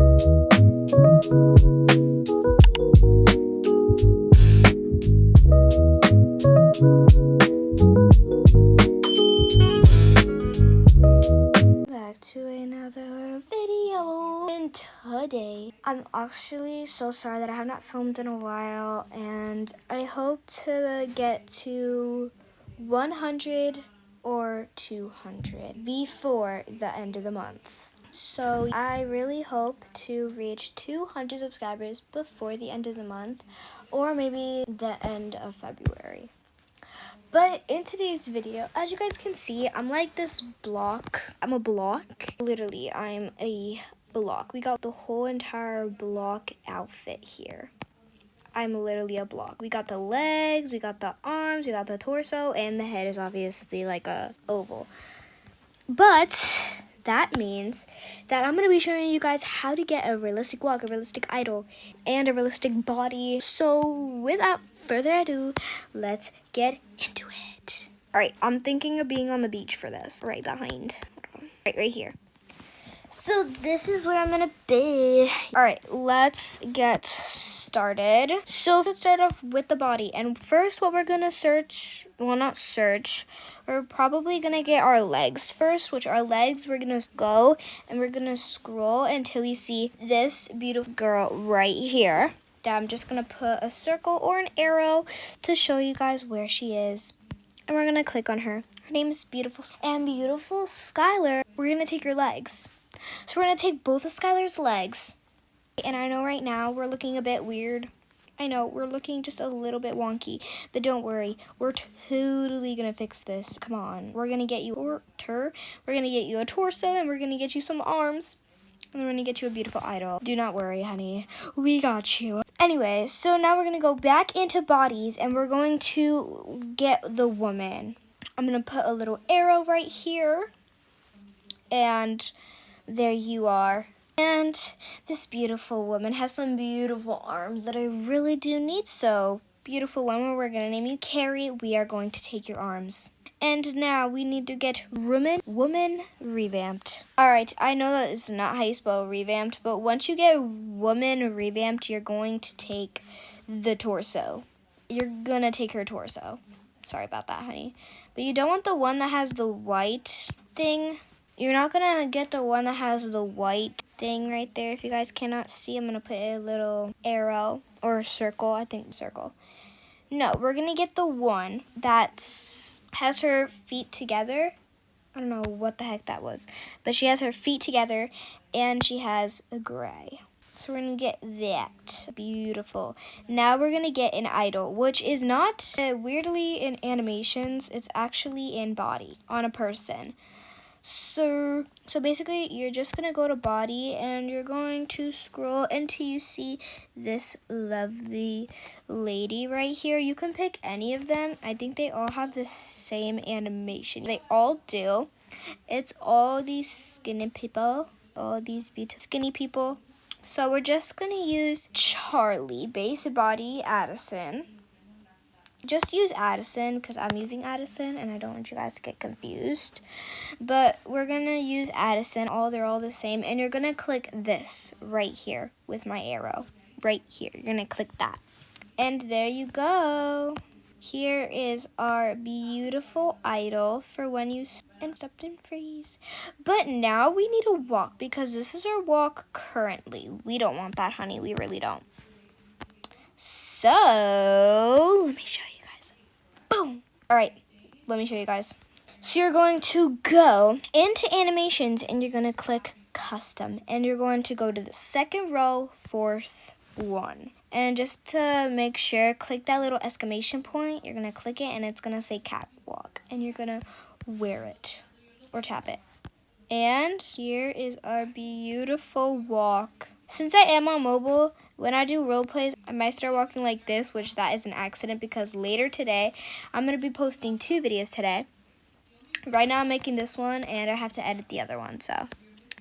Back to another video, and today I'm actually so sorry that I have not filmed in a while, and I hope to get to 100 or 200 before the end of the month. So I really hope to reach 200 subscribers before the end of the month, or maybe the end of February. But in today's video, as you guys can see, I'm like this block. I'm a block. Literally, I'm a block. We got the whole entire block outfit here. I'm literally a block. We got the legs, we got the arms, we got the torso, and the head is obviously like a oval. But that means that I'm going to be showing you guys how to get a realistic walk, a realistic idol, and a realistic body. So without further ado, let's get into it. All right, I'm thinking of being on the beach for this. Right behind. Right here. So this is where I'm going to be. All right, let's get started. So let's start off with the body. And first what we're going to search, well, not search, we're probably going to get our legs first, which our legs, we're going to go and we're going to scroll until we see this beautiful girl right here. Now I'm just going to put a circle or an arrow to show you guys where she is. And we're going to click on her. Her name is Beautiful. And Beautiful Skylar, we're going to take her legs. So we're going to take both of Skylar's legs. And I know right now we're looking a bit weird. I know, we're looking just a little bit wonky. But don't worry, we're totally going to fix this. Come on. We're going to get you we're going to get you a torso, and we're going to get you some arms. And we're going to get you a beautiful idol. Do not worry, honey. We got you. Anyway, so now we're going to go back into bodies, and we're going to get the woman. I'm going to put a little arrow right here. And there you are. And this beautiful woman has some beautiful arms that I really do need. So, beautiful woman, we're going to name you Carrie. We are going to take your arms. And now we need to get woman revamped. All right, I know that it's not how you spell revamped, but once you get woman revamped, you're going to take the torso. You're going to take her torso. Sorry about that, honey. But you don't want the one that has the white thing. You're not going to get the one that has the white thing right there. If you guys cannot see, I'm going to put a little arrow or a circle. I think circle. No, we're going to get the one that has her feet together. I don't know what the heck that was. But she has her feet together and she has a gray. So we're going to get that. Beautiful. Now we're going to get an idol, which is not weirdly in animations. It's actually in body on a person. So basically, you're just going to go to body, and you're going to scroll until you see this lovely lady right here. You can pick any of them. I think they all have the same animation. They all do. It's all these skinny people, all these beautiful skinny people. So we're just going to use Charlie, base body, Addison. Just use Addison because I'm using Addison and I don't want you guys to get confused. But we're going to use Addison. They're all the same. And you're going to click this right here with my arrow. Right here. You're going to click that. And there you go. Here is our beautiful idol for when you stopped and freeze. But now we need a walk because this is our walk currently. We don't want that, honey. We really don't. So, let me show you guys. Boom. All right, let me show you guys. So you're going to go into animations and you're going to click custom. And you're going to go to the second row, fourth one. And just to make sure, click that little exclamation point. You're going to click it and it's going to say catwalk. And you're going to wear it or tap it. And here is our beautiful walk. Since I am on mobile, when I do role plays, I might start walking like this, which that is an accident because later today, I'm going to be posting 2 videos today. Right now I'm making this one and I have to edit the other one, so.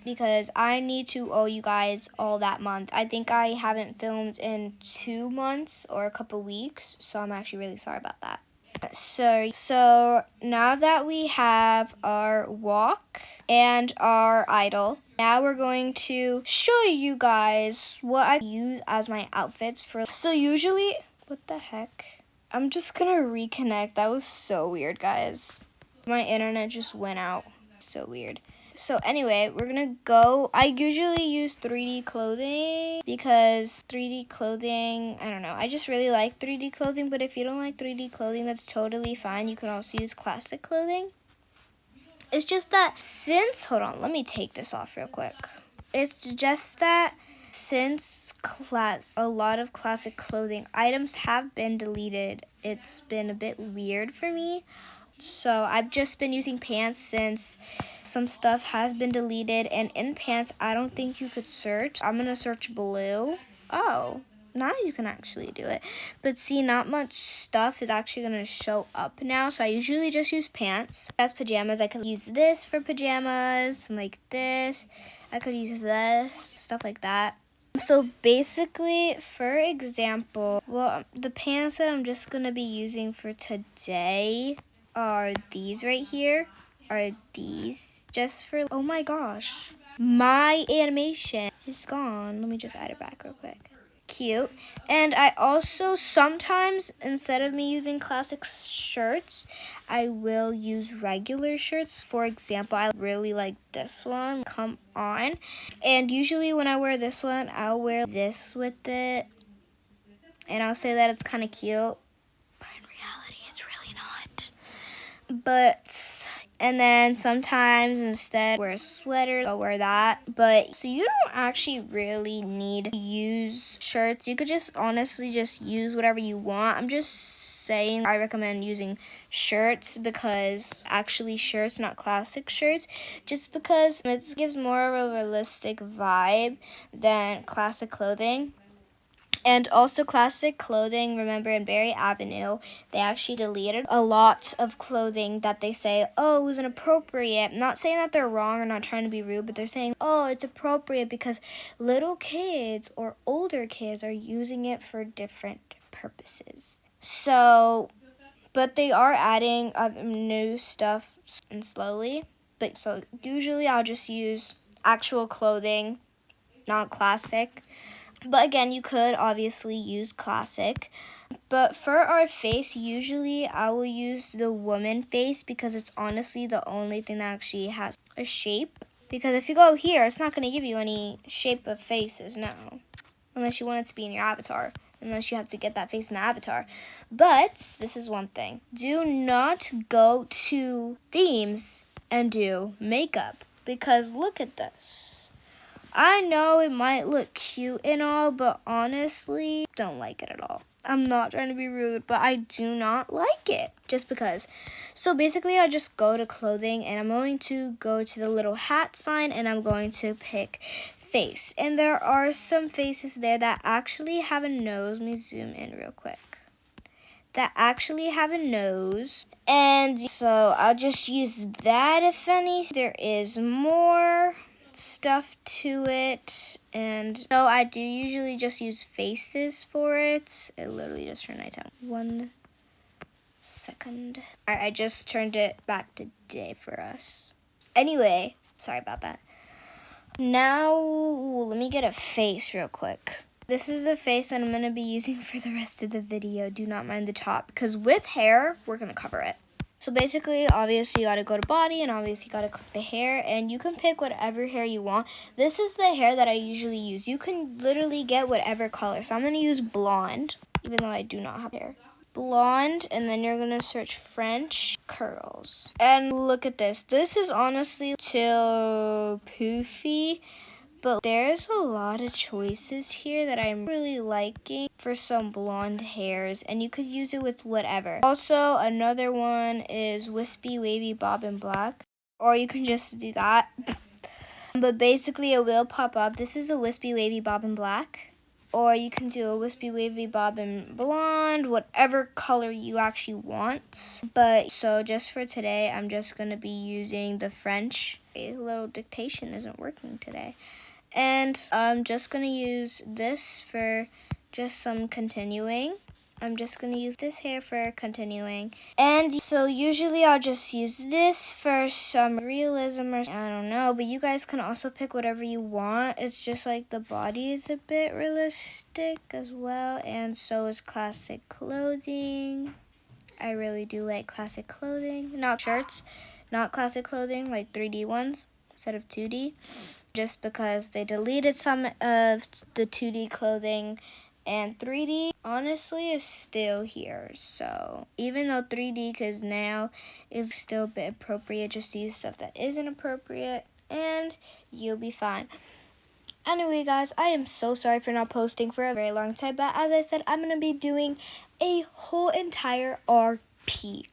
Because I need to owe you guys all that month. I think I haven't filmed in 2 months or a couple weeks, so I'm actually really sorry about that. So now that we have our walk and our idol, Now we're going to show you guys what I use as my outfits for. So usually, what the heck? I'm just gonna reconnect. That was so weird, guys. My internet just went out. So weird. So anyway, we're gonna go. I usually use 3D clothing because 3D clothing, I don't know. I just really like 3D clothing, but if you don't like 3D clothing, that's totally fine. You can also use classic clothing. It's just that hold on, let me take this off real quick. It's just that since a lot of classic clothing items have been deleted, it's been a bit weird for me. So I've just been using pants since some stuff has been deleted. And in pants, I don't think you could search. I'm going to search blue. Oh, now you can actually do it. But see, not much stuff is actually going to show up now. So I usually just use pants. As pajamas, I could use this for pajamas, like this. I could use this, stuff like that. So basically, for example, the pants that I'm just going to be using for today are these right here. Just for, oh my gosh, my animation is gone. Let me just add it back real quick. Cute. And I also sometimes, instead of me using classic shirts, I will use regular shirts. For example, I really like this one, Come On. And usually when I wear this one, I'll wear this with it. And I'll say that it's kind of cute. But in reality, it's really not. And then sometimes instead wear a sweater, I'll wear that. But so you don't actually really need to use shirts. You could just honestly just use whatever you want. I'm just saying I recommend using shirts because actually shirts, not classic shirts, just because it gives more of a realistic vibe than classic clothing. And also classic clothing, remember in Berry Avenue, they actually deleted a lot of clothing that they say, oh, it was inappropriate. I'm not saying that they're wrong or not trying to be rude, but they're saying, oh, it's appropriate because little kids or older kids are using it for different purposes. So, but they are adding new stuff and slowly. But so usually I'll just use actual clothing, not classic. But again, you could obviously use classic. But for our face, usually I will use the woman face because it's honestly the only thing that actually has a shape. Because if you go here, it's not going to give you any shape of faces, no. Unless you want it to be in your avatar. Unless you have to get that face in the avatar. But this is one thing. Do not go to themes and do makeup. Because look at this. I know it might look cute and all, but honestly, don't like it at all. I'm not trying to be rude, but I do not like it. Just because. So basically, I just go to clothing, and I'm going to go to the little hat sign, and I'm going to pick face. And there are some faces there that actually have a nose. Let me zoom in real quick. That actually have a nose. And so I'll just use that if any. There is more stuff to it, and so I do usually just use faces for it. It literally just turned nighttime. 1 second. I just turned it back to day for us. Anyway, sorry about that. Now let me get a face real quick. This is the face that I'm going to be using for the rest of the video. Do not mind the top because with hair we're going to cover it. So basically, obviously, you got to go to body, and obviously, you got to click the hair, and you can pick whatever hair you want. This is the hair that I usually use. You can literally get whatever color. So I'm going to use blonde, even though I do not have hair. Blonde, and then you're going to search French curls. And look at this. This is honestly too poofy. But there's a lot of choices here that I'm really liking for some blonde hairs. And you could use it with whatever. Also, another one is wispy, wavy, bob, and black. Or you can just do that. But basically, it will pop up. This is a wispy, wavy, bob, and black. Or you can do a wispy, wavy, bob, and blonde. Whatever color you actually want. But so just for today, I'm just going to be using the French. A little dictation isn't working today. And I'm just going to use this for just some continuing. I'm just going to use this hair for continuing. And so usually I'll just use this for some realism or I don't know. But you guys can also pick whatever you want. It's just like the body is a bit realistic as well. And so is classic clothing. I really do like classic clothing. Not shirts, not classic clothing, like 3D ones instead of 2D. Just because they deleted some of the 2D clothing and 3D honestly is still here. So even though 3D because now is still a bit appropriate, just to use stuff that isn't appropriate and you'll be fine. Anyway guys, I am so sorry for not posting for a very long time, but as I said, I'm going to be doing a whole entire RP.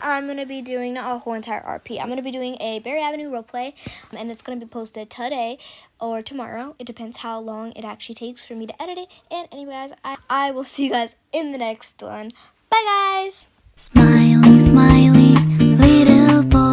I'm going to be doing not a whole entire RP. I'm going to be doing a Berry Avenue roleplay, and it's going to be posted today or tomorrow. It depends how long it actually takes for me to edit it. And anyway, guys, I will see you guys in the next one. Bye, guys! Smiley, smiley, little boy.